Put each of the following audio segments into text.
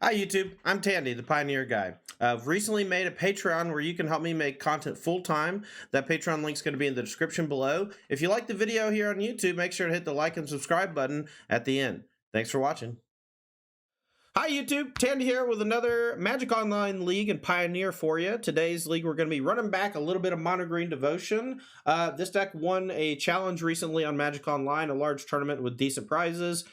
Hi YouTube, I'm Tandy, the Pioneer Guy. I've recently made a Patreon where you can help me make content full-time. That Patreon link's going to be in the description below. If you like the video here on YouTube, make sure to hit the like and subscribe button at the end. Thanks for watching. Hi YouTube, Tandy here with another Magic Online League and Pioneer for you. Today's league we're going to be running back a little bit of Mono Green Devotion. This deck won a challenge recently on Magic Online, a large tournament with decent prizes.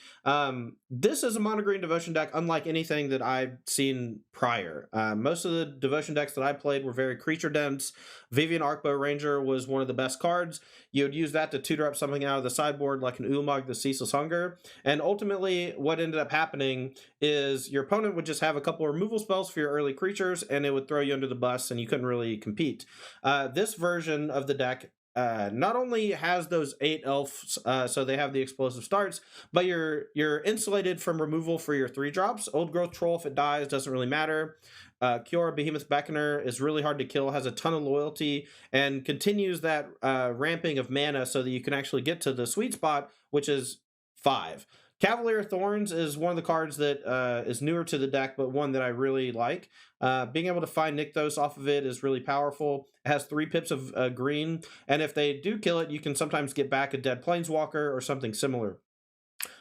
This is a Mono Green Devotion deck unlike anything that I've seen prior. Most of the Devotion decks that I played were very creature dense. Vivien Arcbow Ranger was one of the best cards. You would use that to tutor up something out of the sideboard like an Ulamog, the Ceaseless Hunger. And ultimately what ended up happening is your opponent would just have a couple of removal spells for your early creatures and it would throw you under the bus and you couldn't really compete. This version of the deck not only has those 8 elves, so they have the explosive starts, but you're insulated from removal for your 3-drops. Old Growth Troll, if it dies, doesn't really matter. Kiora, Behemoth, Beckoner is really hard to kill, has a ton of loyalty, and continues that ramping of mana so that you can actually get to the sweet spot, which is 5. Cavalier of Thorns is one of the cards that is newer to the deck, but one that I really like. Being able to find Nykthos off of it is really powerful. It has 3 pips of green, and if they do kill it, you can sometimes get back a dead Planeswalker or something similar.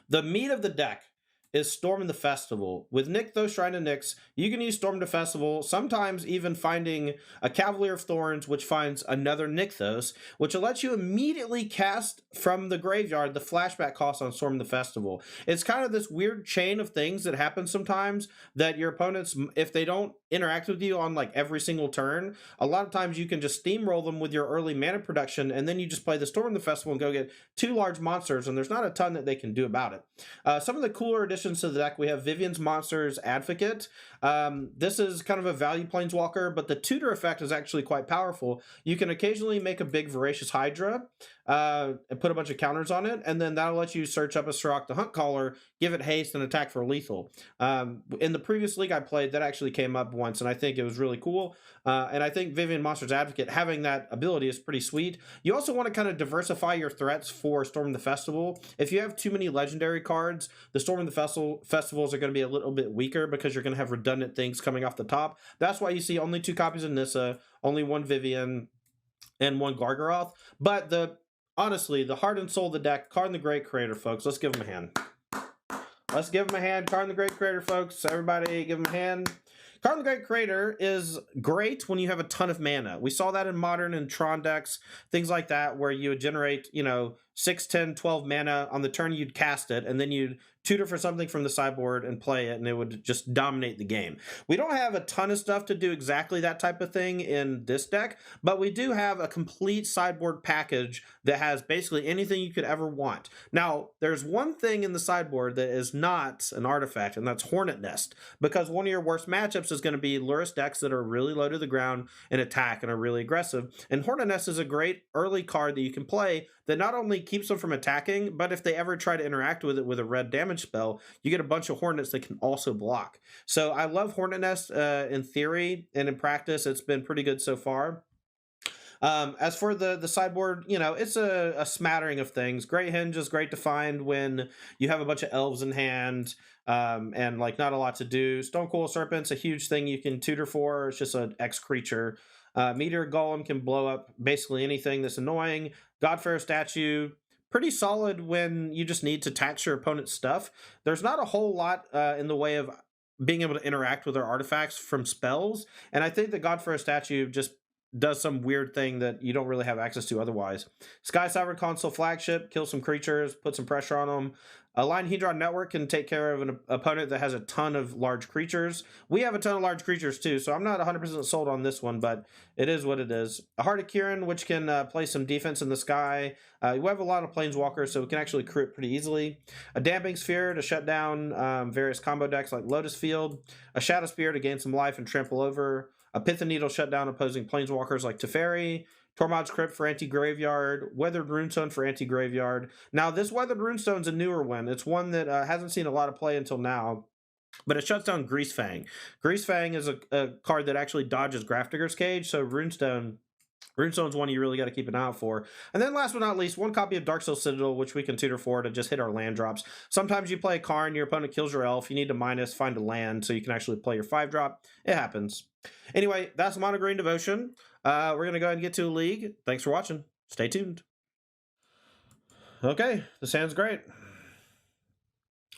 The meat of the deck is Storm the Festival. With Nykthos Shrine of Nyx, you can use Storm the Festival, sometimes even finding a Cavalier of Thorns, which finds another Nykthos, which will let you immediately cast from the graveyard the flashback cost on Storm the Festival. It's kind of this weird chain of things that happen sometimes that your opponents, if they don't interact with you on like every single turn, a lot of times you can just steamroll them with your early mana production, and then you just play the Storm the Festival and go get 2 large monsters, and there's not a ton that they can do about it. Some of the cooler additions to the deck, we have Vivien's Monsters Advocate. This is kind of a value planeswalker, but the tutor effect is actually quite powerful. You can occasionally make a big Voracious Hydra and put a bunch of counters on it, and then that'll let you search up a Surrak the Hunt Caller, give it haste, and attack for lethal. In the previous league I played, that actually came up once, and I think it was really cool. And I think Vivien Monsters Advocate, having that ability is pretty sweet. You also want to kind of diversify your threats for Storm the Festival. If you have too many legendary cards, the Storm the Festivals are going to be a little bit weaker because you're going to have redundant things coming off the top. That's why you see only 2 copies of Nissa, only 1 Vivien, and 1 Gargaroth. But honestly, the heart and soul of the deck, Karn the Great Creator, folks. Let's give him a hand. Let's give him a hand. Karn the Great Creator, folks. Everybody give him a hand. Karn the Great Creator is great when you have a ton of mana. We saw that in Modern and Tron decks, things like that, where you would generate, 6, 10, 12 mana. On the turn, you'd cast it, and then you'd tutor for something from the sideboard and play it, and it would just dominate the game. We don't have a ton of stuff to do exactly that type of thing in this deck, but we do have a complete sideboard package that has basically anything you could ever want. Now, there's one thing in the sideboard that is not an artifact, and that's Hornet Nest, because one of your worst matchups is going to be Lurrus decks that are really low to the ground and attack and are really aggressive, and Hornet Nest is a great early card that you can play that not only keeps them from attacking, but if they ever try to interact with it with a red damage spell, you get a bunch of Hornets that can also block. So I love Hornet Nest in theory, and in practice, it's been pretty good so far. As for the sideboard, it's a smattering of things. Great Henge is great to find when you have a bunch of elves in hand and like not a lot to do. Stonecoil Serpent's a huge thing you can tutor for. It's just an X creature. Meteor Golem can blow up basically anything that's annoying. God-Pharaoh statue, pretty solid when you just need to tax your opponent's stuff. There's not a whole lot in the way of being able to interact with their artifacts from spells, and I think the God-Pharaoh statue just does some weird thing that you don't really have access to otherwise. Skysovereign Consul Flagship, kill some creatures, put some pressure on them. A line Hedron network can take care of an opponent that has a ton of large creatures. We have a ton of large creatures too, so I'm not 100% sold on this one, but it is what it is. A Heart of Kiran, which can play some defense in the sky. We have a lot of planeswalkers, so we can actually crew it pretty easily. A Damping Sphere to shut down various combo decks like Lotus Field. A Shadowspear to gain some life and trample over. A Pithing Needle shut down opposing planeswalkers like Teferi. Tormod's Crypt for anti-graveyard. Weathered Runestone for anti-graveyard. Now, this Weathered Runestone's a newer one. It's one that hasn't seen a lot of play until now, but it shuts down Greasefang. Greasefang is a card that actually dodges Grafdigger's Cage, so Runestone Runestone's one you really got to keep an eye out for. And then last but not least, one copy of Darksteel Citadel, which we can tutor for to just hit our land drops. Sometimes you play a Karn, your opponent kills your elf, you need to minus, find a land so you can actually play your 5-drop. It happens. Anyway, that's Mono Green Devotion. We're going to go ahead and get to a league. Thanks for watching. Stay tuned. Okay, this hand's great.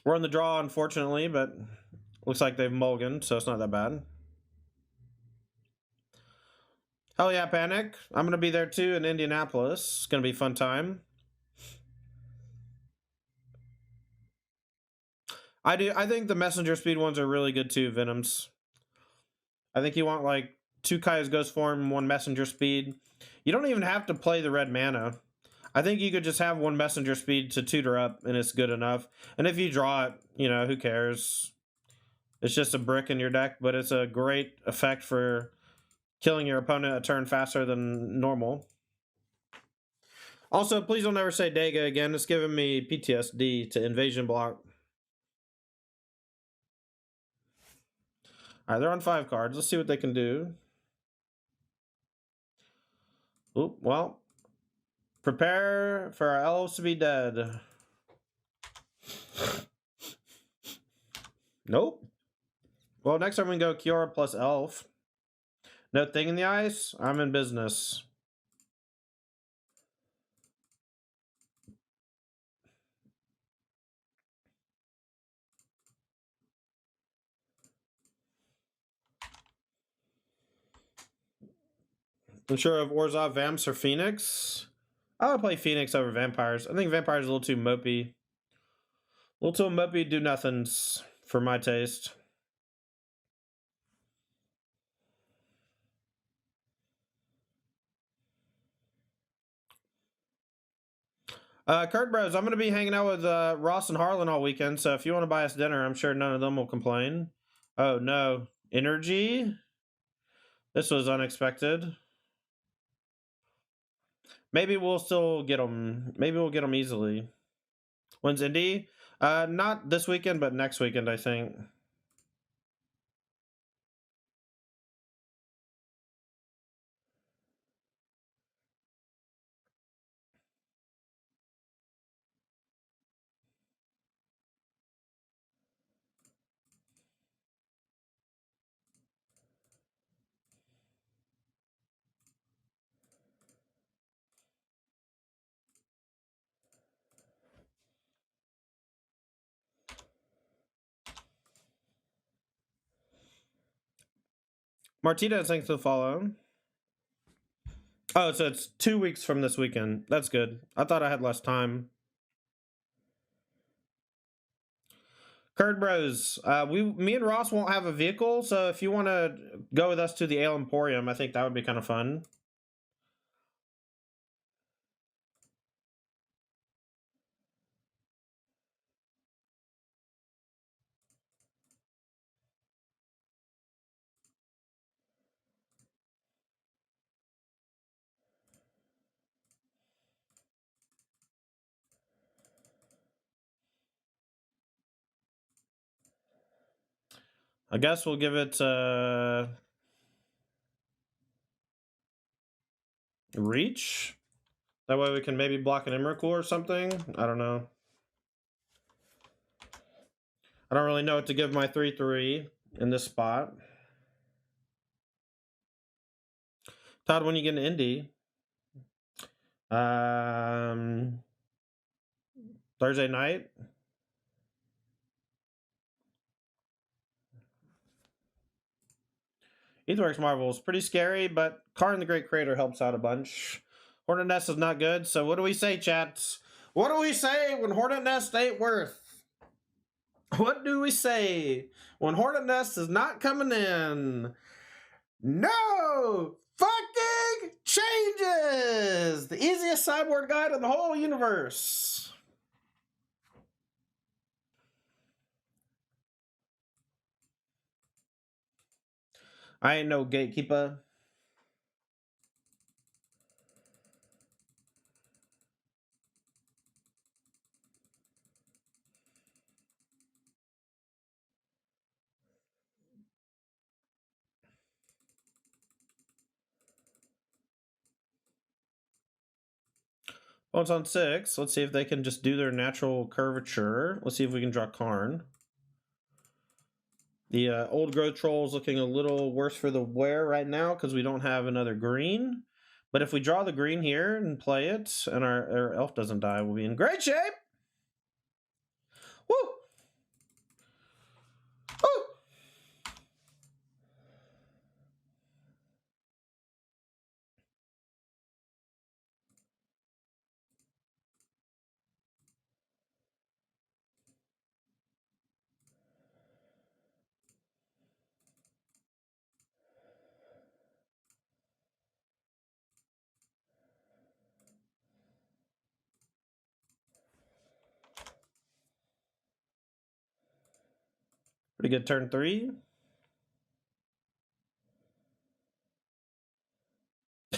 We're in the draw, unfortunately, but looks like they've mulliganed, so it's not that bad. Hell yeah, Panic. I'm going to be there too in Indianapolis. It's going to be a fun time. I think the messenger speed ones are really good too, Venoms. I think you want like 2 Kaya's Ghost Form, 1 messenger speed. You don't even have to play the red mana. I think you could just have 1 messenger speed to tutor up and it's good enough. And if you draw it, you know, who cares? It's just a brick in your deck, but it's a great effect for killing your opponent a turn faster than normal. Also, please don't ever say Dega again. It's giving me PTSD to invasion block. Alright, they're on 5 cards. Let's see what they can do. Oop, well. Prepare for our elves to be dead. Nope. Well, next time we can go Kiora plus elf. No thing in the ice? I'm in business. Unsure of Orzhov, Vamps, or Phoenix? I would play Phoenix over Vampires. I think Vampires are a little too mopey. A little too mopey do-nothings for my taste. Kurt Bros, I'm going to be hanging out with Ross and Harlan all weekend, so if you want to buy us dinner, I'm sure none of them will complain. Oh, no. Energy? This was unexpected. Maybe we'll still get them. Maybe we'll get them easily. When's Indy? Not this weekend, but next weekend, I think. Martina, thanks for the follow. Oh, so it's 2 weeks from this weekend. That's good. I thought I had less time. Kurt Bros, me and Ross won't have a vehicle, so if you want to go with us to the Ale Emporium, I think that would be kind of fun. I guess we'll give it reach. That way we can maybe block an Emrakul or something. I don't know. I don't really know what to give my 3/3 in this spot. Todd, when you get an Indy? Thursday night? Aetherworks Marvel is pretty scary, but Karn the Great Creator helps out a bunch. Hornet Nest is not good, so what do we say, chats? What do we say when Hornet Nest ain't worth? What do we say when Hornet Nest is not coming in? No fucking changes! The easiest sideboard guide in the whole universe. I ain't no gatekeeper. Well, it's on 6. Let's see if they can just do their natural curvature. Let's see if we can draw Karn. The old growth troll is looking a little worse for the wear right now because we don't have another green. But if we draw the green here and play it, and our elf doesn't die, we'll be in great shape. Woo! Woo! Pretty good turn 3.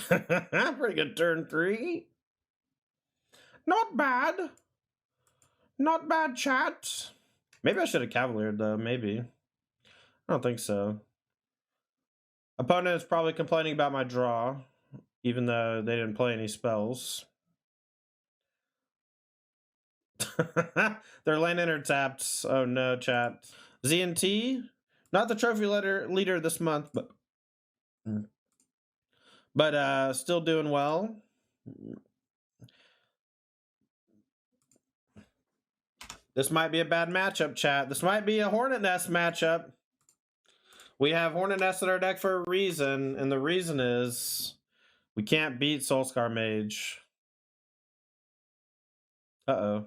Pretty good turn 3. Not bad. Not bad, chat. Maybe I should have Cavaliered, though. Maybe. I don't think so. Opponent is probably complaining about my draw, even though they didn't play any spells. Their land enter tapped. Oh no, chat. ZNT, not the trophy leader this month, but still doing well. This might be a bad matchup, chat. This might be a Hornet Nest matchup. We have Hornet Nest in our deck for a reason, and the reason is we can't beat Soulscar Mage. Uh-oh.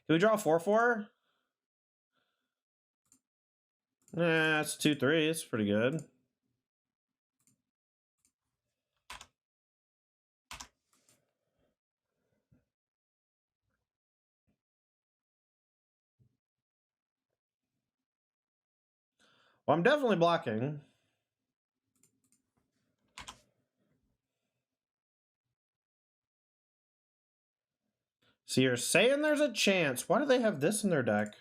Can we draw a 4/4? Nah, it's 2/3. It's pretty good. Well, I'm definitely blocking. So you're saying there's a chance. Why do they have this in their deck?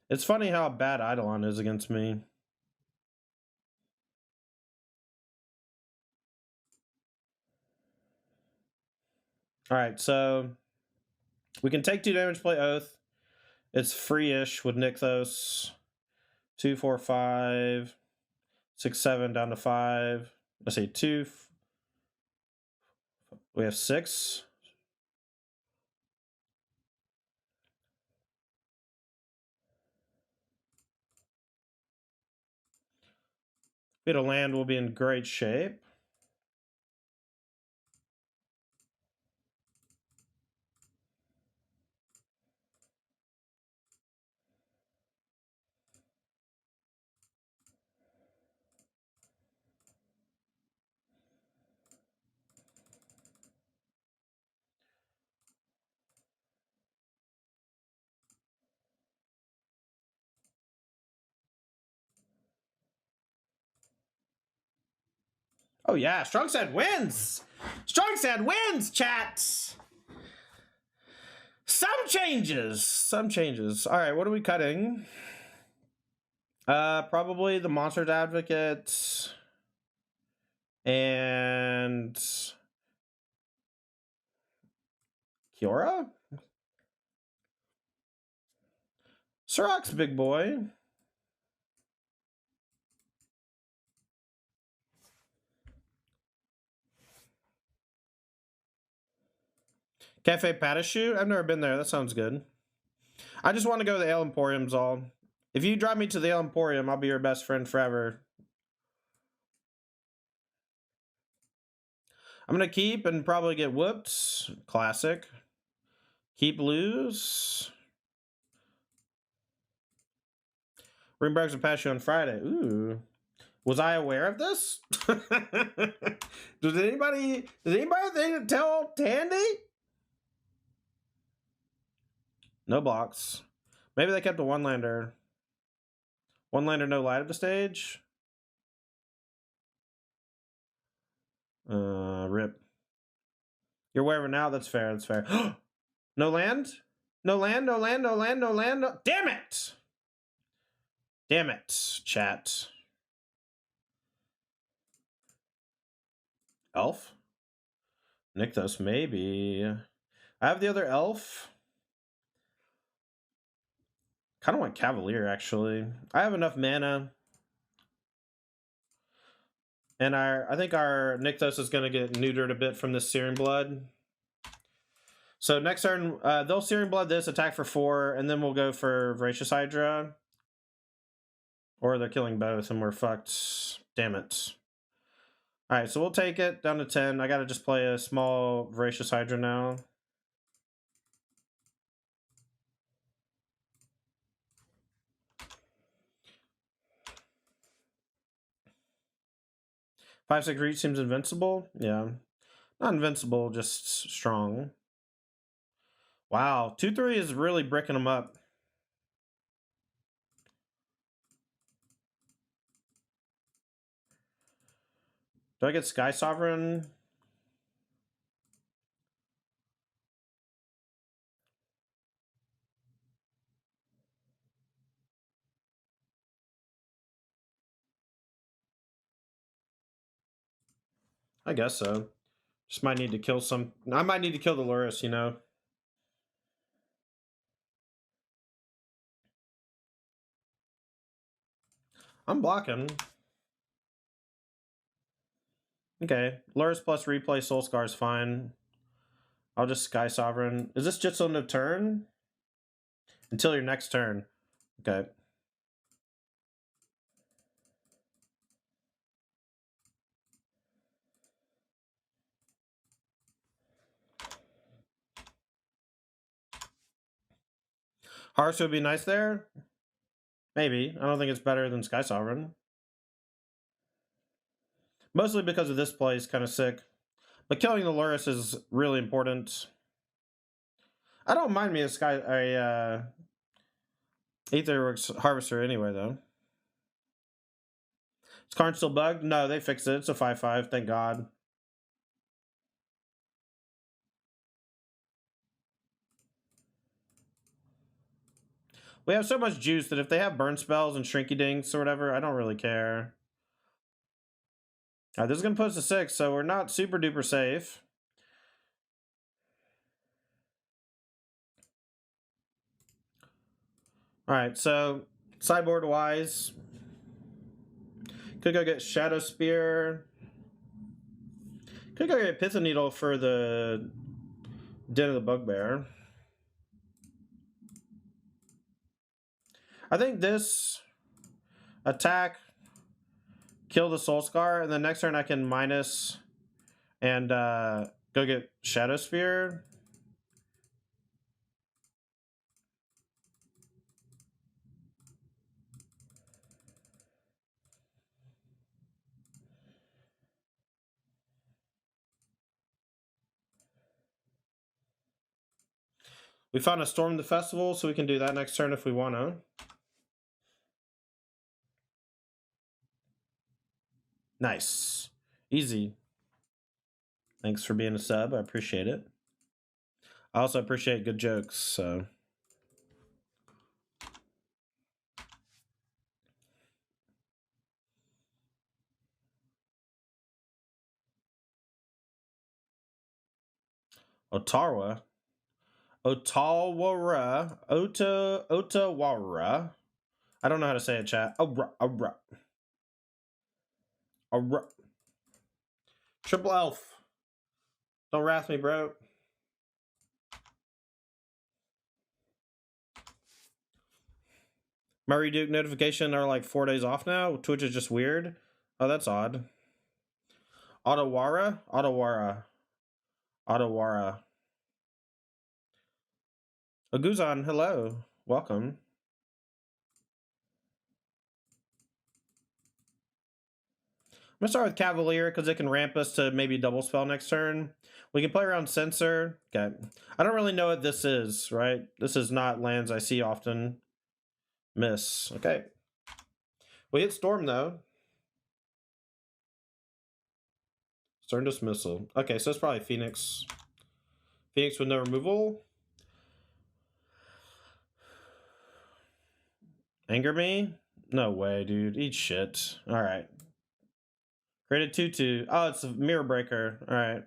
It's funny how bad Eidolon is against me. Alright, so we can take 2 damage, play Oath. It's free-ish with Nykthos. 2, 4, 5, 6, 7 down to 5. Let's say 2. We have 6. If we hit a land, we'll be in great shape. Oh yeah, Strong Sand wins! Strong Sand wins, chat! Some changes. Alright, what are we cutting? Probably the Monsters Advocate. And Kiora? Surrak's big boy. Cafe Parachute? I've never been there. That sounds good. I just want to go to the Ale Emporium's all. If you drive me to the Ale Emporium, I'll be your best friend forever. I'm going to keep and probably get whooped. Classic. Keep, lose. Ringbrag's a patch you on Friday. Ooh. Was I aware of this? Does anybody think to tell Tandy? No blocks. Maybe they kept a one-lander. One-lander, no light at the stage. Rip. You're wherever now. That's fair. That's fair. No land? No land, no land, no land, no land. No... Damn it! Damn it, chat. Elf? Nykthos, maybe. I have the other elf. Kind of want Cavalier, actually. I have enough mana. And I think our Nykthos is going to get neutered a bit from this Searing Blood. So next turn, they'll Searing Blood this, attack for 4, and then we'll go for Voracious Hydra. Or they're killing both, and we're fucked. Damn it. Alright, so we'll take it down to 10. I gotta just play a small Voracious Hydra now. Five, 6 reach seems invincible. Yeah. Not invincible, just strong. Wow. 2-3 is really bricking them up. Do I get Skysovereign? I guess so. Just might need to kill some... I might need to kill the Lurrus, you know? I'm blocking. Okay. Lurrus plus replay Soulscar is fine. I'll just Skysovereign. Is this just on the turn? Until your next turn. Okay. Harsh would be nice there. Maybe. I don't think it's better than Skysovereign. Mostly because of this play is kind of sick. But killing the Lurrus is really important. I don't mind me a Aetherworks Harvester anyway, though. Is Karn still bugged? No, they fixed it. It's a 5/5, thank God. We have so much juice that if they have burn spells and shrinky dinks or whatever, I don't really care. Alright, this is going to put us to 6, so we're not super duper safe. Alright, so sideboard wise, could go get Shadowspear. Could go get Pithing Needle for the Den of the Bugbear. I think this attack, kill the Soulscar, and then next turn I can minus and go get Shadowspear. We found a Storm the Festival, so we can do that next turn if we want to. Nice. Easy. Thanks for being a sub. I appreciate it. I also appreciate good jokes, so... Ottawa? Ottawara. Ottawara. I don't know how to say it, chat. Triple elf. Don't wrath me, bro. Murray Duke notification are like 4 days off now. Twitch is just weird. Oh, that's odd. Ottawara? Ottawara. Ottawara. Aguzan, hello. Welcome. I'm going to start with Cavalier because it can ramp us to maybe double spell next turn. We can play around Censor. Okay. I don't really know what this is, right? This is not lands I see often. Miss. Okay. We hit Storm, though. Stern dismissal. Okay, so it's probably Phoenix. Phoenix with no removal. Anger me? No way, dude. Eat shit. Alright. Created 2/2. Oh, it's a mirror breaker. Alright.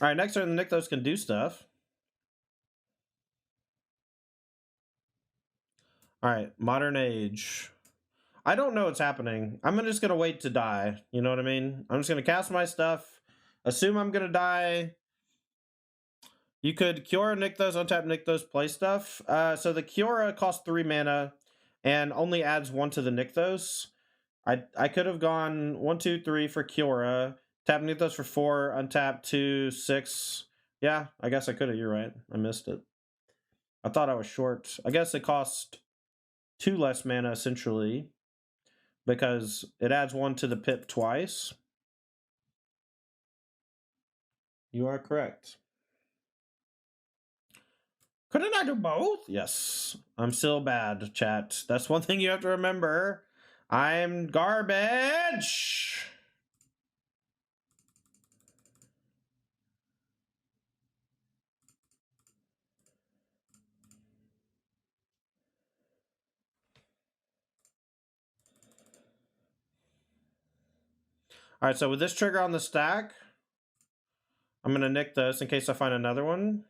Alright, next turn the Nykthos can do stuff. Alright, Modern Age. I don't know what's happening. I'm just gonna wait to die. You know what I mean? I'm just gonna cast my stuff. Assume I'm gonna die. You could Kiora Nykthos, untap Nykthos, play stuff. So the Kiora costs 3 mana and only adds 1 to the Nykthos. I could have gone 1, 2, 3 for Kiora, tap Nykthos for 4, untap 2, 6. Yeah, I guess I could have. You're right. I missed it. I thought I was short. I guess it cost 2 less mana essentially because it adds 1 to the pip twice. You are correct. Couldn't I do both? Yes. I'm still bad, chat. That's one thing you have to remember. I'm garbage. All right, so with this trigger on the stack, I'm going to nick this in case I find another one.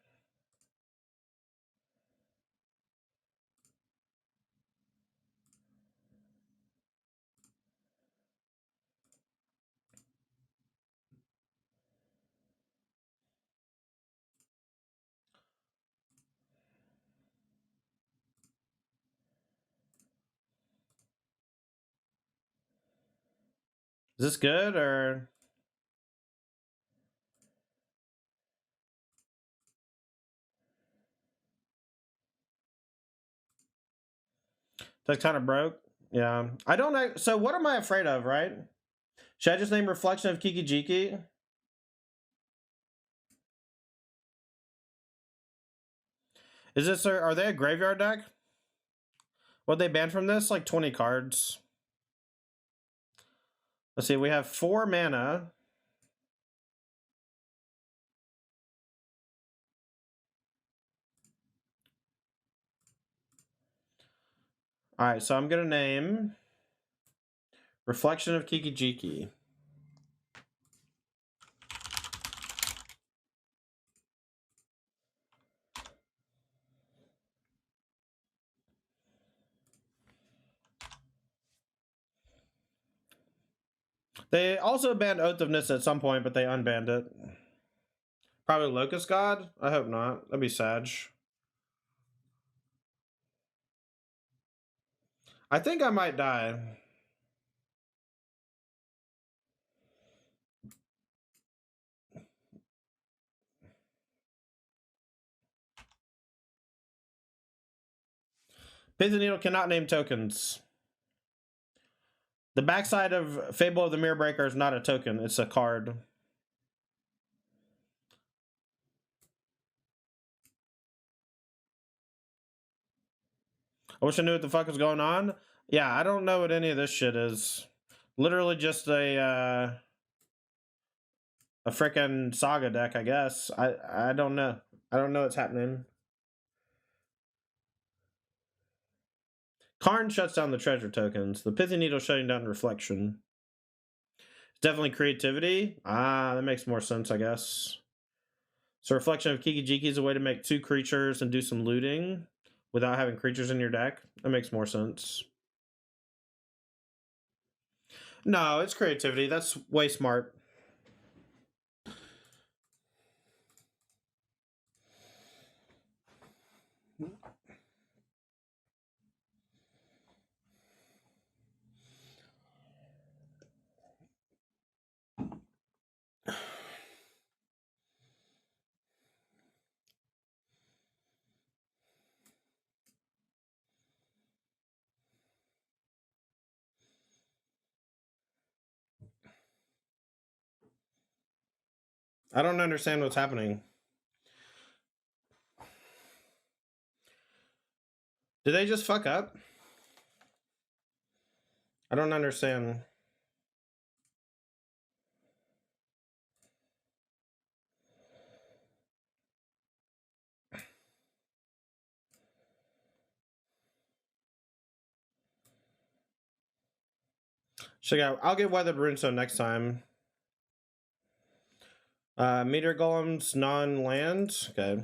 Is this good or? That kind of broke. Yeah. I don't know. So what am I afraid of, right? Should I just name Reflection of Kiki Jiki? Is this, are they a graveyard deck? What they banned from this? Like 20 cards. Let's see, we have 4 mana. Alright, so I'm gonna name Reflection of Kiki Jiki. They also banned Oath of Nissa at some point, but they unbanned it. Probably Locust God? I hope not. That'd be sad. I think I might die. Pithing Needle cannot name tokens. The backside of Fable of the Mirror Breaker is not a token, it's a card. I wish I knew what the fuck was going on. Yeah, I don't know what any of this shit is. Literally just a frickin' Saga deck, I guess. I don't know. I don't know what's happening. Karn shuts down the treasure tokens. The Pithing Needle shutting down Reflection. It's definitely creativity. Ah, that makes more sense, I guess. So Reflection of Kiki Jiki is a way to make 2 creatures and do some looting without having creatures in your deck. That makes more sense. No, it's creativity. That's way smart. I don't understand what's happening. Did they just fuck up? I don't understand. I'll get Weathered Runestone next time. Meteor Golems, non-land. Okay.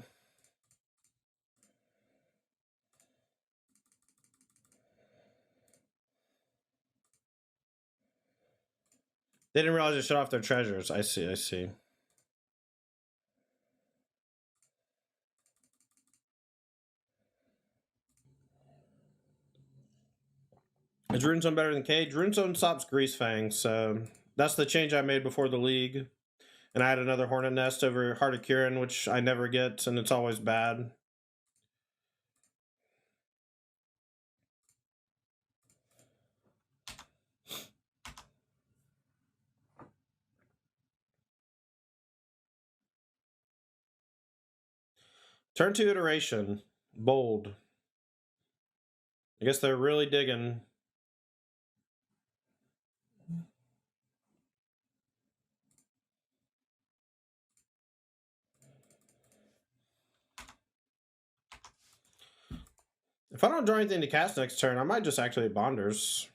They didn't realize they shut off their treasures. I see, I see. Is Runestone better than Cage? Runestone stops Grease Fang, so that's the change I made before the league. And I had another Hornet Nest over Heart of Kiran, which I never get, and it's always bad. Turn 2 iteration. Bold. I guess they're really digging. If I don't draw anything to cast next turn, I might just activate Bonders.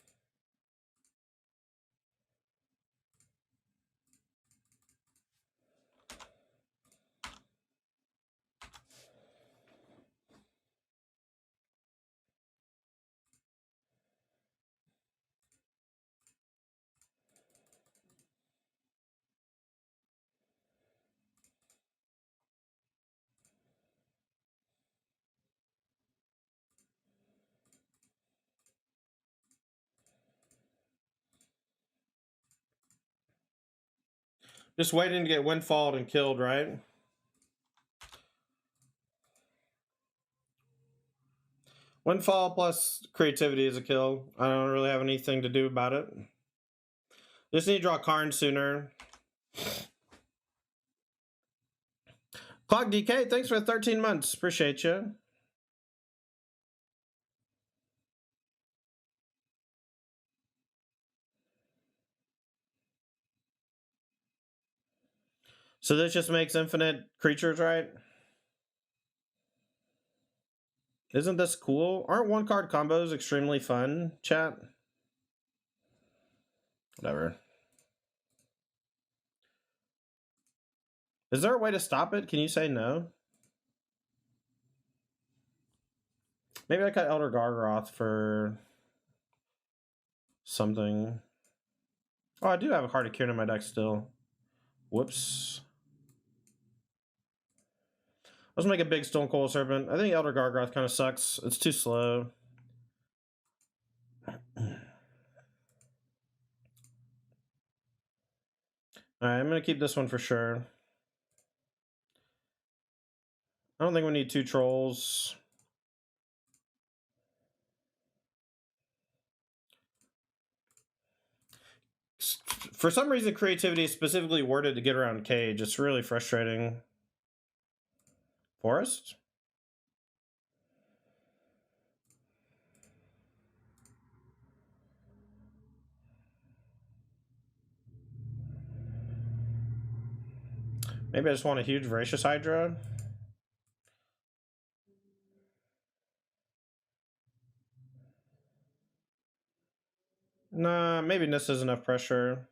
Just waiting to get windfalled and killed, right? Windfall plus creativity is a kill. I don't really have anything to do about it. Just need to draw Karn sooner. Clock DK, thanks for 13 months. Appreciate you. So this just makes infinite creatures, right? Isn't this cool? Aren't one card combos extremely fun, chat? Whatever. Is there a way to stop it? Can you say no? Maybe I cut Elder Gargaroth for something. Oh, I do have a Heart of Kiran in my deck still. Whoops. Let's make a big Stonecoil Serpent. I think Elder Gargaroth kind of sucks. It's too slow. Alright, I'm going to keep this one for sure. I don't think we need 2 trolls. For some reason, creativity is specifically worded to get around Cage. It's really frustrating. Forest? Maybe I just want a huge Voracious Hydra. Nah, maybe Nissa is enough pressure.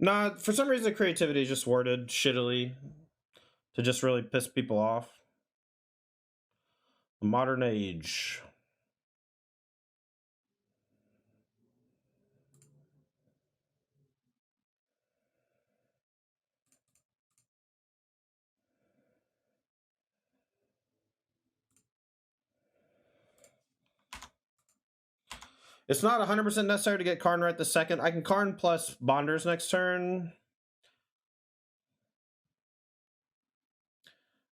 Nah, for some reason, creativity is just worded shittily to just really piss people off. Modern age. It's not 100% necessary to get Karn right this second. I can Karn plus Bonders next turn.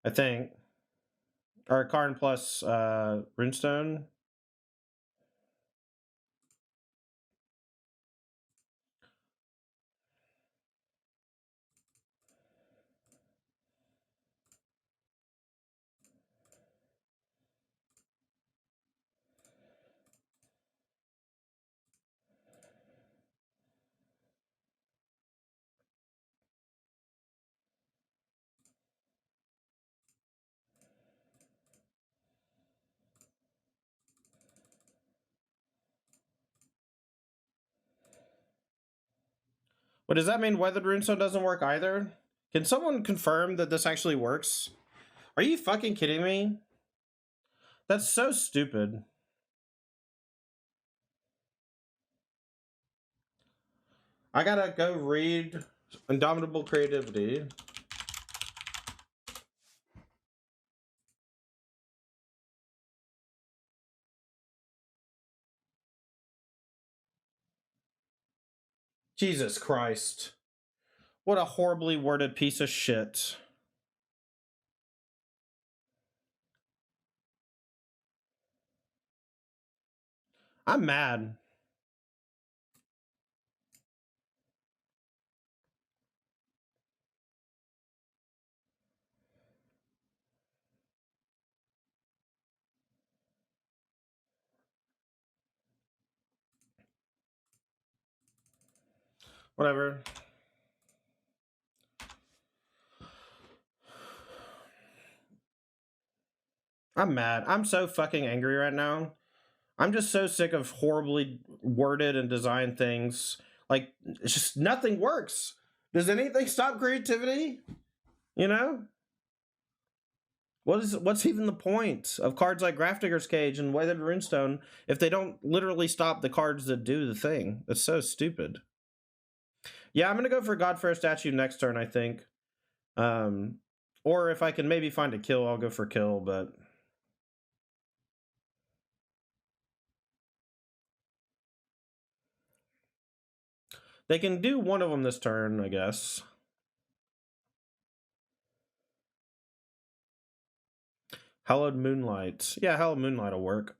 I think. Or Karn plus Runestone. But does that mean Weathered Runestone doesn't work either? Can someone confirm that this actually works? Are you fucking kidding me? That's so stupid. I gotta go read Indomitable Creativity. Jesus Christ. What a horribly worded piece of shit. I'm mad. Whatever. I'm mad. I'm so fucking angry right now. I'm just so sick of horribly worded and designed things. Like, it's just nothing works. Does anything stop creativity? You know? What's even the point of cards like Grafdigger's Cage and Weathered Runestone if they don't literally stop the cards that do the thing? It's so stupid. Yeah, I'm gonna go for God-Pharaoh statue next turn, I think. Or if I can maybe find a kill, I'll go for kill, but they can do one of them this turn, I guess. Hallowed Moonlight. Yeah, Hallowed Moonlight will work.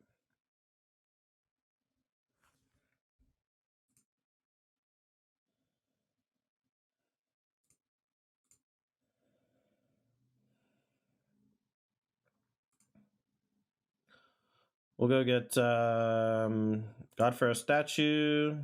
We'll go get God-Pharaoh statue.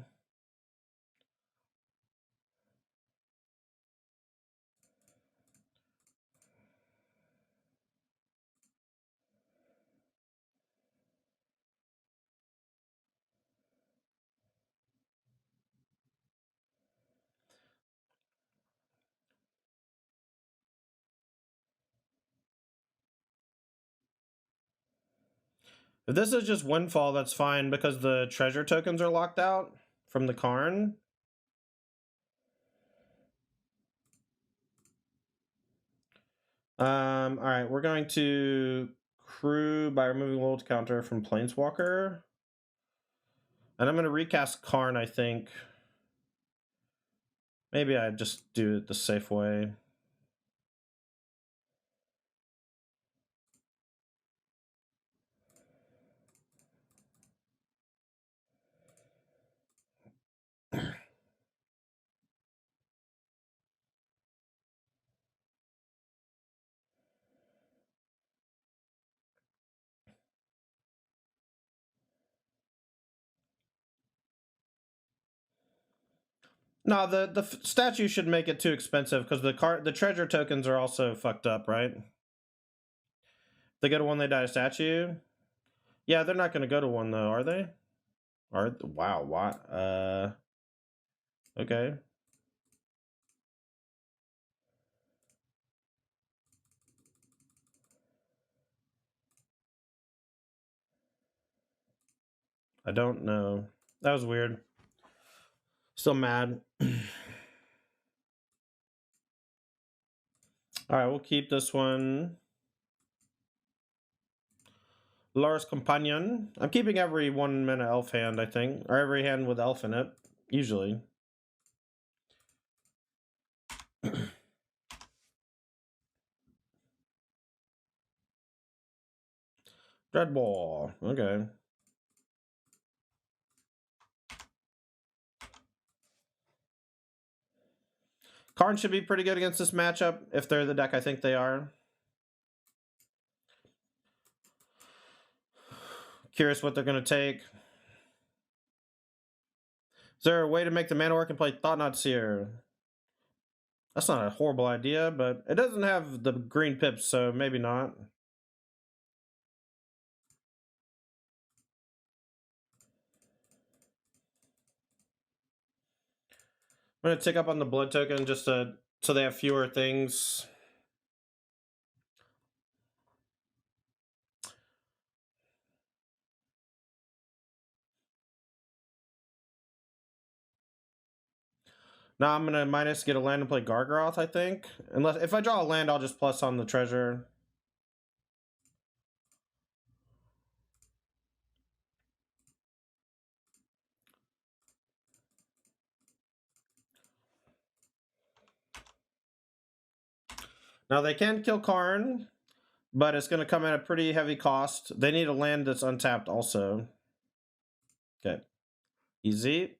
If this is just Windfall, that's fine because the treasure tokens are locked out from the Karn. Alright, we're going to crew by removing World Counter from Planeswalker. And I'm going to recast Karn, I think. Maybe I just do it the safe way. No, the statue should make it too expensive because the treasure tokens are also fucked up, right? They go to one, they die a statue. Yeah, they're not going to go to one though, are they? Wow, what? Okay. I don't know. That was weird. Still mad. All right, we'll keep this one. Lara's Companion. I'm keeping every 1 mana elf hand, I think. Or every hand with elf in it. Usually. Dreadball. Okay. Karn should be pretty good against this matchup, if they're the deck I think they are. Curious what they're going to take. Is there a way to make the mana work and play Thought-Knot Seer? That's not a horrible idea, but it doesn't have the green pips, so maybe not. I'm going to tick up on the blood token just so they have fewer things. Now I'm going to get a land and play Gargaroth, I think. Unless if I draw a land, I'll just plus on the treasure. Now they can kill Karn, but it's going to come at a pretty heavy cost. They need a land that's untapped also. Okay. Easy.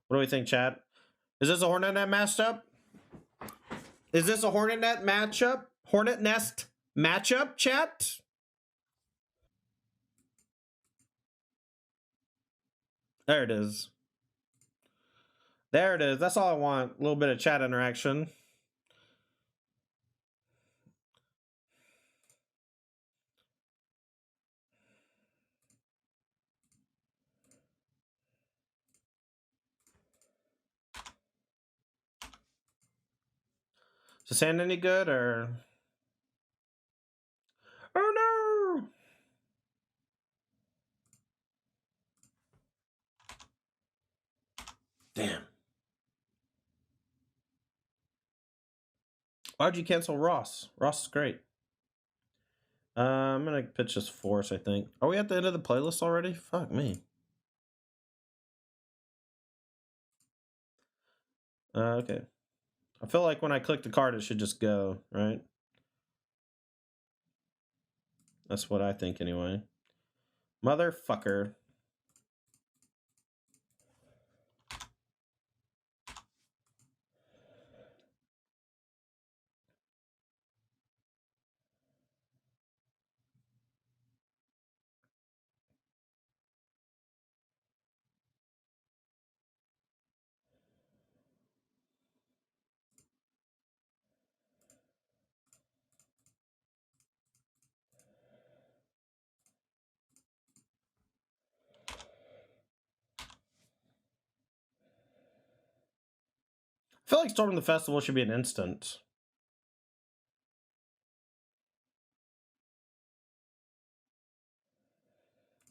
What do we think, chat? Is this a Hornet Net matchup? Is this a Hornet Net matchup? Hornet Nest matchup, chat? There it is. There it is. That's all I want. A little bit of chat interaction. Is the sand any good, or... Oh no! Damn. Why'd you cancel Ross? Ross is great. I'm gonna pitch this Force, I think. Are we at the end of the playlist already? Fuck me. Okay. I feel like when I click the card, it should just go, right? That's what I think anyway. Motherfucker. I feel like Storm the Festival should be an instant.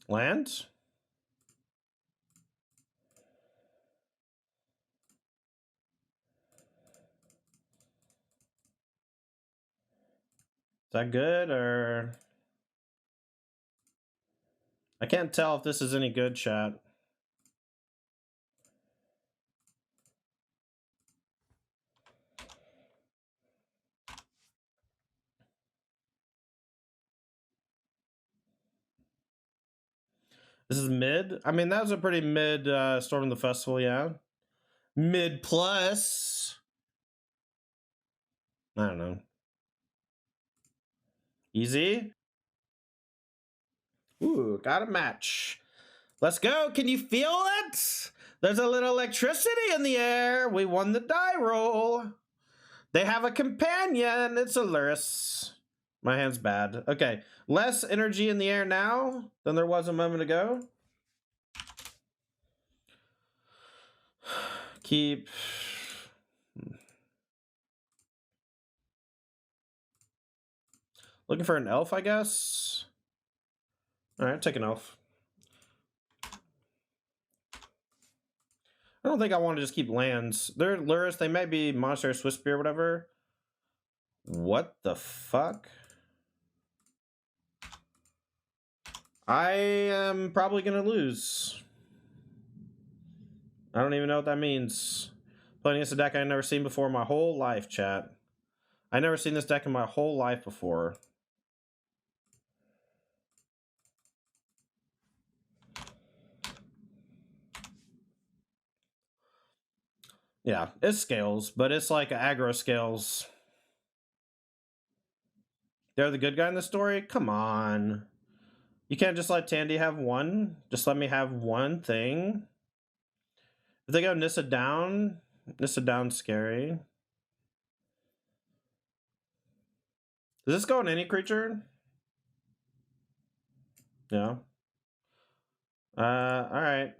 Land? Is that good, or... I can't tell if this is any good, chat. This is mid? I mean, that was a pretty mid Storm of the Festival, yeah. Mid plus. I don't know. Easy. Ooh, got a match. Let's go. Can you feel it? There's a little electricity in the air. We won the die roll. They have a companion. It's a Luris. My hand's bad. Okay. Less energy in the air now than there was a moment ago. Keep. Looking for an elf, I guess. All right, take an elf. I don't think I want to just keep lands. They're Luris. They might be Monastery Swiftspear or whatever. What the fuck? I am probably going to lose. I don't even know what that means. Playing against a deck I've never seen before in my whole life, chat. I've never seen this deck in my whole life before. Yeah, it scales, but it's like aggro scales. They're the good guy in the story? Come on. You can't just let Tandy have one? Just let me have one thing? If they go Nissa down's scary. Does this go on any creature? Yeah. Alright.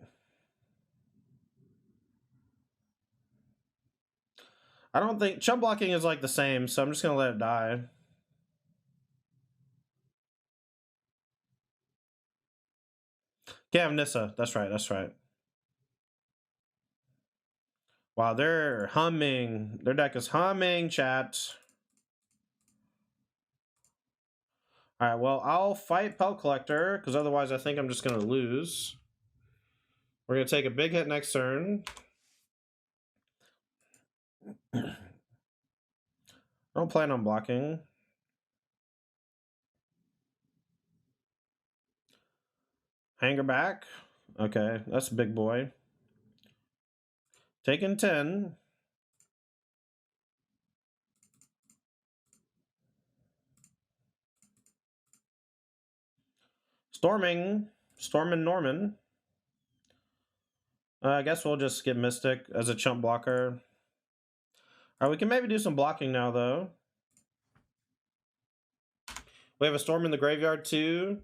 I don't think... Chump blocking is like the same, so I'm just gonna let it die. Can't have Nissa. That's right, that's right. Wow, they're humming. Their deck is humming, chat. Alright, well, I'll fight Pelt Collector, because otherwise I think I'm just going to lose. We're going to take a big hit next turn. I don't plan on blocking. Hanger back. Okay, that's a big boy. Taking 10. Storming Norman. I guess we'll just get Mystic as a chump blocker. Alright, we can maybe do some blocking now, though. We have a Storm in the graveyard, too.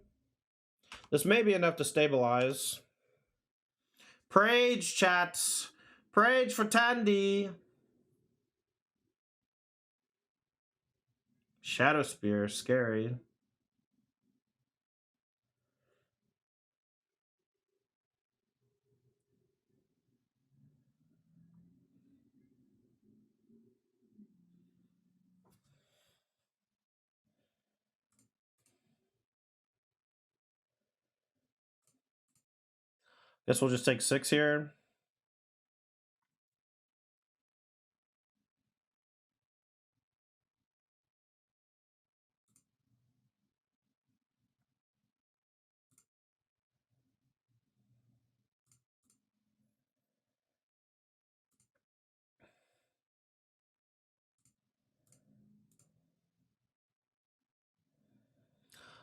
This may be enough to stabilize. Prage, chats. Prage for Tandy. Shadowspear, scary. Guess we'll just take 6 here.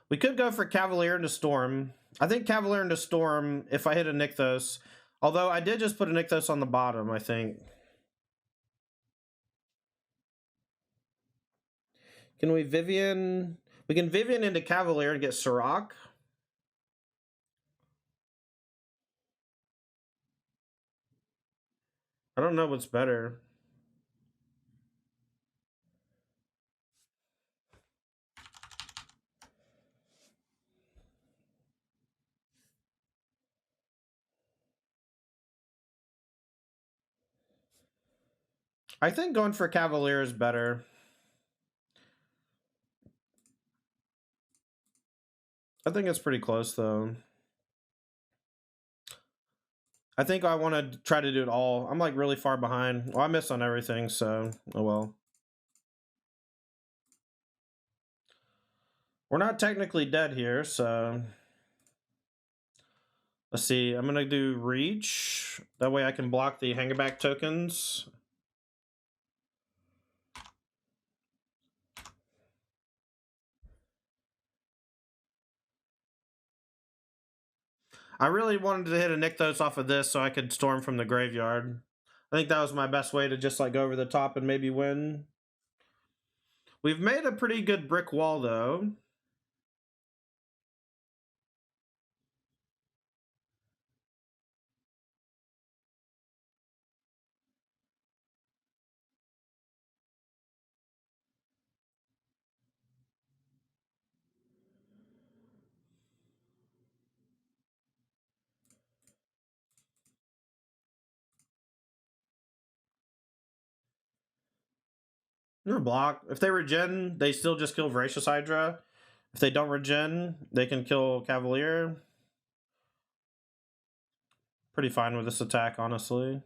We could go for Cavalier into Storm. I think Cavalier into Storm if I hit a Nykthos. Although I did just put a Nykthos on the bottom, I think. Can we Vivien? We can Vivien into Cavalier and get Surrak. I don't know what's better. I think going for Cavalier is better. I think it's pretty close, though. I think I want to try to do it all. I'm like really far behind. Well, I missed on everything, so oh well. We're not technically dead here, so let's see. I'm gonna do reach. That way I can block the hangerback tokens. I really wanted to hit a Nykthos off of this so I could storm from the graveyard. I think that was my best way to just like go over the top and maybe win. We've made a pretty good brick wall, though. No block. If they regen, they still just kill Voracious Hydra. If they don't regen, they can kill Cavalier. Pretty fine with this attack, honestly.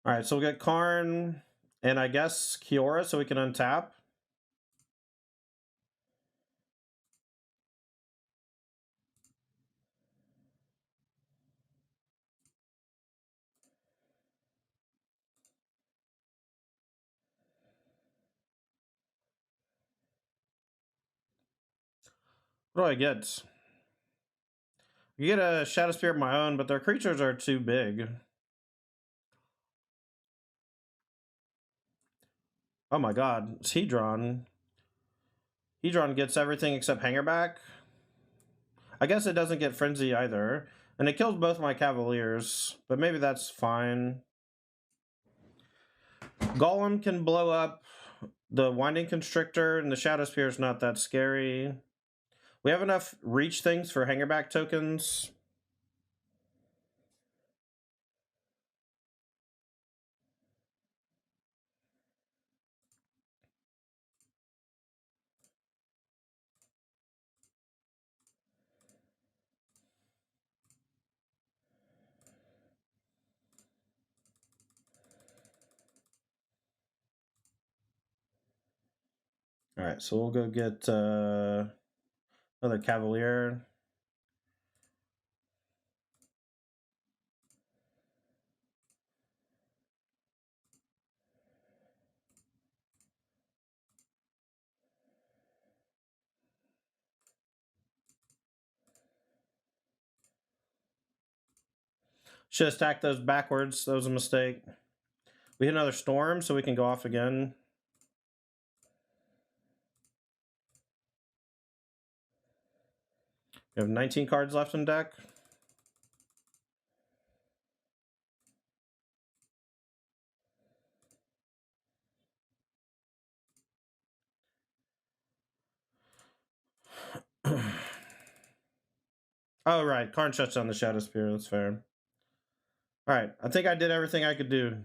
Alright, so we'll get Karn and I guess Kiora so we can untap. What do I get? You get a Shadowspear of my own, but their creatures are too big. Oh my god, it's Hedron. Hedron gets everything except Hangerback. I guess it doesn't get Frenzy either. And it kills both my Cavaliers, but maybe that's fine. Golem can blow up the Winding Constrictor, and the Shadowspear is not that scary. We have enough reach things for Hangerback tokens. Alright, so we'll go get another Cavalier. Should have stacked those backwards. That was a mistake. We hit another Storm, so we can go off again. We have 19 cards left in deck. Oh, right. Karn shuts down the Shadowspear. That's fair. Alright, I think I did everything I could do.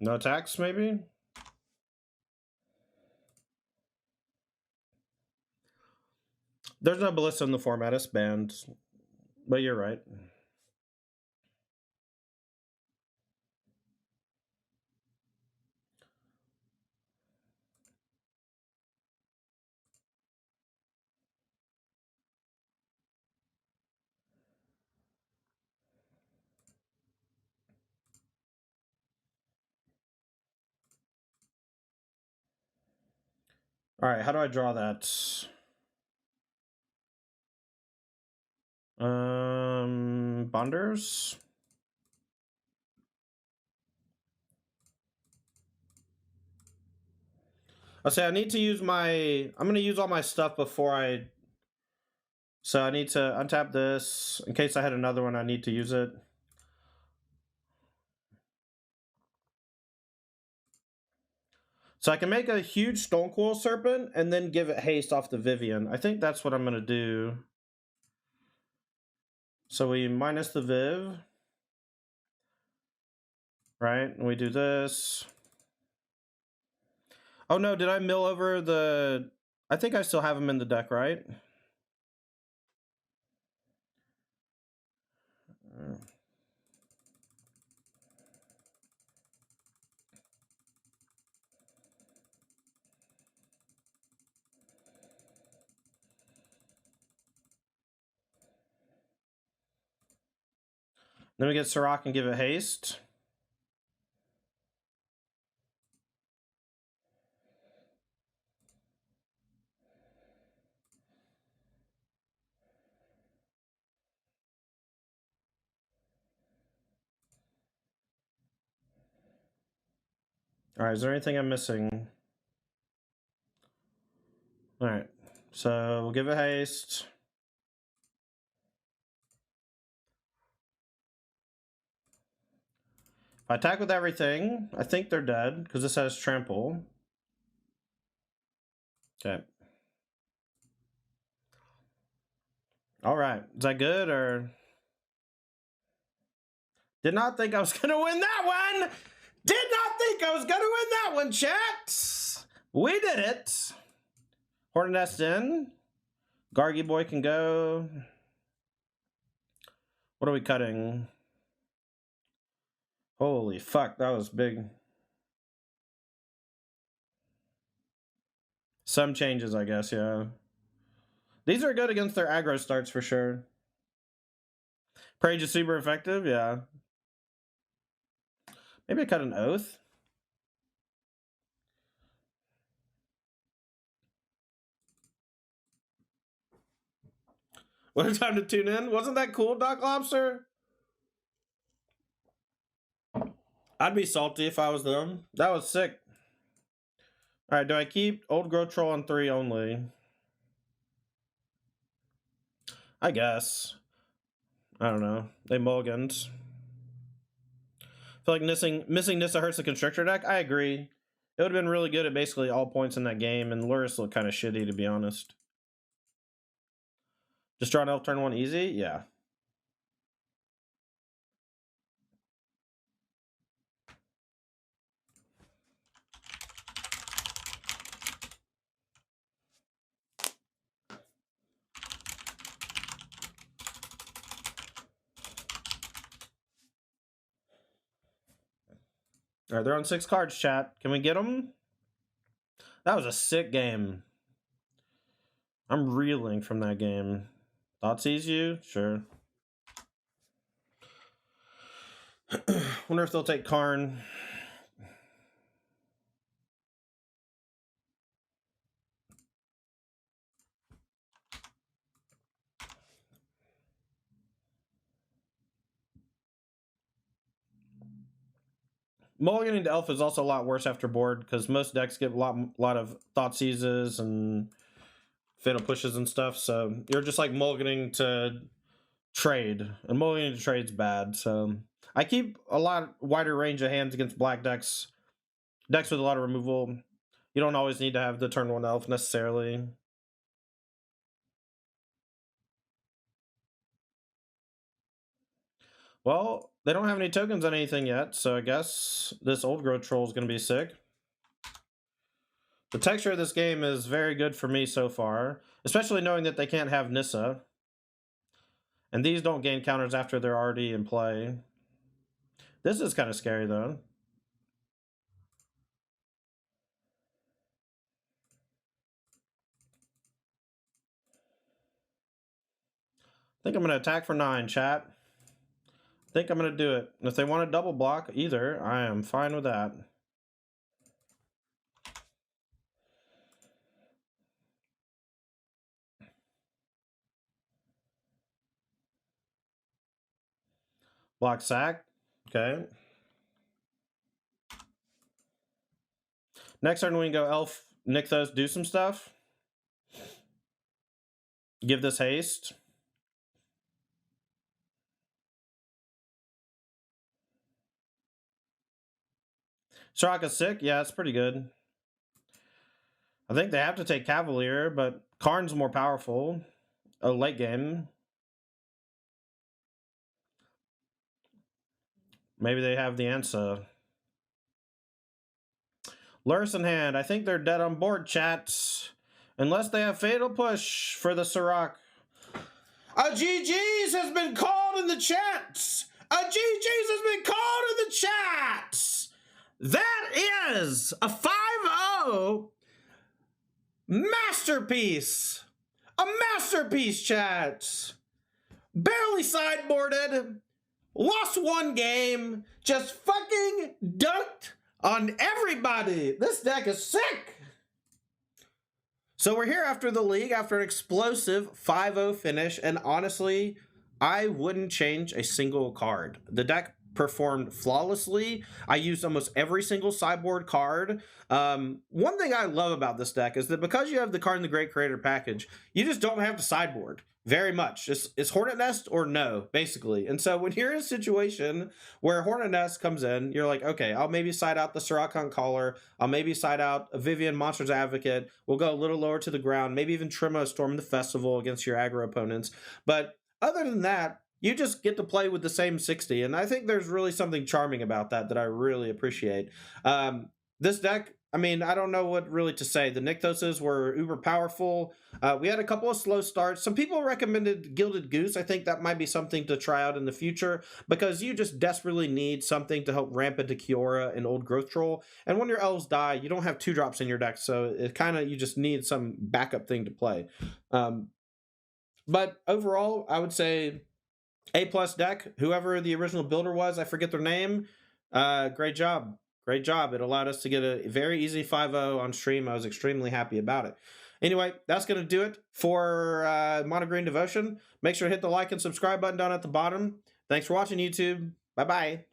No attacks, maybe? There's no Ballista in the format. It's banned. But you're right. Alright, how do I draw that? Bonders? I'll say I need to use my... I'm going to use all my stuff before I... So I need to untap this. In case I had another one, I need to use it. So I can make a huge Stonecoil Serpent and then give it haste off the Vivien. I think that's what I'm going to do. So we minus the Viv. Right? And we do this. Oh no, did I mill over the... I think I still have them in the deck, right? Then we get Surrak and give it haste. Alright, is there anything I'm missing? Alright, so we'll give it haste. I attack with everything. I think they're dead because this has trample. Okay. All right. Is that good or? Did not think I was going to win that one. Did not think I was going to win that one, chat. We did it. Hornet Nest in. Gargy boy can go. What are we cutting? Holy fuck, that was big. Some changes, I guess, yeah. These are good against their aggro starts for sure. Prage is super effective, yeah. Maybe I cut an Oath. What a time to tune in. Wasn't that cool, Doc Lobster? I'd be salty if I was them. That was sick. Alright, do I keep Old Growth Troll on 3 only? I guess. I don't know. They mulligans. I feel like missing Nissa hurts the Constrictor deck. I agree. It would have been really good at basically all points in that game, and Luris looked kind of shitty, to be honest. Just draw an elf turn 1 easy? Yeah. Alright, they're on 6 cards, chat. Can we get them? That was a sick game. I'm reeling from that game. Thought sees you? Sure. Wonder if they'll take Karn. Mulliganing to Elf is also a lot worse after board because most decks get a lot of Thought Seizes and Fatal Pushes and stuff. So you're just like mulliganing to trade, and mulliganing to trade's bad. So I keep a lot wider range of hands against black decks with a lot of removal. You don't always need to have the turn 1 elf necessarily. Well, they don't have any tokens on anything yet, so I guess this Old Growth Troll is going to be sick. The texture of this game is very good for me so far, especially knowing that they can't have Nissa. And these don't gain counters after they're already in play. This is kind of scary, though. I think I'm going to attack for 9, chat. I think I'm going to do it. And if they want to double block either, I am fine with that. Block sack. Okay. Next turn we can go Elf, Nykthos, do some stuff. Give this haste. Surrak is sick. Yeah, it's pretty good. I think they have to take Cavalier, but Karn's more powerful. A late game. Maybe they have the answer. Luris in hand. I think they're dead on board, chats. Unless they have Fatal Push for the Surrak. A GG's has been called in the chats. A GG's has been called in the chats. That is a 5-0 masterpiece. A masterpiece, chats. Barely sideboarded. Lost 1 game. Just fucking dunked on everybody. This deck is sick. So we're here after the league, after an explosive 5-0 finish, and honestly, I wouldn't change a single card. The deck performed flawlessly. I used almost every single sideboard card. One thing I love about this deck is that because you have the Karn the Great Creator package, you just don't have to sideboard. Very much. Is Hornet Nest or no, basically. And so when you're in a situation where Hornet Nest comes in, you're like, okay, I'll maybe side out the Surrak Caller. I'll maybe side out a Vivien Monsters Advocate. We'll go a little lower to the ground. Maybe even trim a Storm the Festival against your aggro opponents. But other than that, you just get to play with the same 60. And I think there's really something charming about that I really appreciate. This deck, I mean, I don't know what really to say. The Nykthoses were uber powerful. We had a couple of slow starts. Some people recommended Gilded Goose. I think that might be something to try out in the future because you just desperately need something to help ramp into Kiora and Old Growth Troll. And when your elves die, you don't have 2-drops in your deck, so it kind of, you just need some backup thing to play. But overall, I would say A+ deck. Whoever the original builder was, I forget their name. Great job. Great job. It allowed us to get a very easy 5-0 on stream. I was extremely happy about it. Anyway, that's going to do it for Mono Green Devotion. Make sure to hit the like and subscribe button down at the bottom. Thanks for watching, YouTube. Bye-bye.